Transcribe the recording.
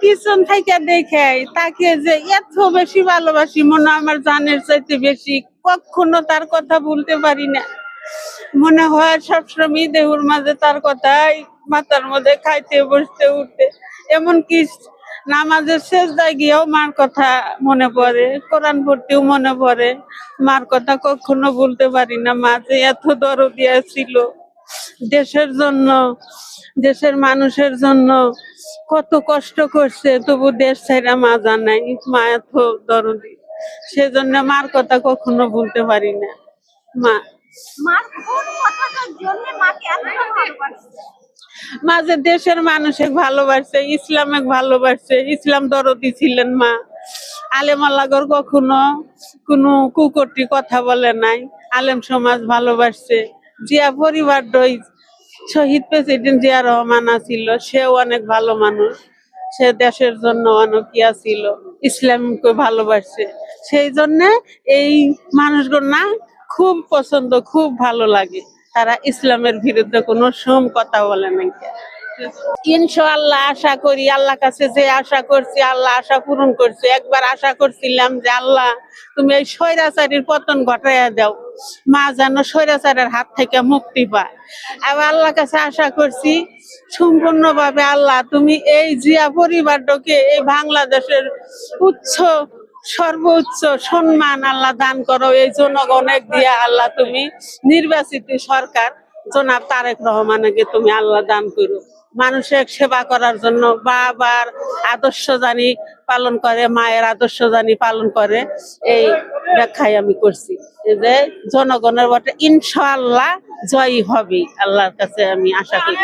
পিছন থেকে দেখে তাকে যে এত বেশি ভালোবাসি, মনে হয় আমার জানের চাইতে বেশি। কখনো তার কথা ভুলতে পারি না। মনে হয় সবসময় দেহুর মাঝে তার কথাই মাথার মধ্যে, খাইতে বসতে উঠতে, এমনকি নামাজের শেষদায় গিয়েও মার কথা মনে পড়ে, কোরআন পড়তেও মনে পড়ে। মার কথা কখনো ভুলতে পারি না। মা যে এত দরদি ছিল দেশের জন্য, দেশের মানুষের জন্য কত কষ্ট করছে, তবু দেশ ছেড়ে মা জানাই। মা এত দরদি, সেজন্য মার কথা কখনো ভুলতে পারি না। মা মাঝে দেশের মানুষে ভালোবাসছে, ইসলামে ভালোবাসছে, ইসলাম দরদি ছিলেন মা। আলেম আল্লাগর কখনো কোনো কুকটি কথা বলে নাই। আলেম সমাজ ভালোবাসছে। জিয়া পরিবার শহীদ প্রেসিডেন্ট জিয়া রহমান ছিল, সেও অনেক ভালো মানুষ। সে দেশের জন্য অনেক ইয়া ছিল, ইসলামকে ভালোবাসছে। সেই জন্য এই মানুষগুলো না খুব পছন্দ, খুব ভালো লাগে। তারা ইসলামের বিরুদ্ধে কোনো কথা বলে নাই। ইনশাআল্লাহ আশা করি, আল্লাহ কাছে যে আশা করছি আল্লাহ আশা পূরণ করছে। একবার আশা করছিলাম যে আল্লাহ তুমি এই স্বৈরাচারীর পতন ঘটাইয়া দাও, মা যেন স্বৈরাচারের হাত থেকে মুক্তি পায়। আবার আল্লাহ কাছে আশা করছি সম্পূর্ণভাবে আল্লাহ তুমি এই জিয়া পরিবারটাকে এই বাংলাদেশের সর্বোচ্চ সম্মান আল্লাহ দান করো। এই জনগণের দিয়া আল্লাহ তুমি নির্বাচিত সরকার জনাব তারেক রহমানকে তুমি আল্লাহ দান করো, মানুষের সেবা করার জন্য। বাবার আদর্শ জানি পালন করে, মায়ের আদর্শ জানি পালন করে, এই ব্যাখ্যায় আমি করছি যে জনগণের ভোটে ইনশাআল্লাহ জয়ী হবে। আল্লাহর কাছে আমি আশা করি।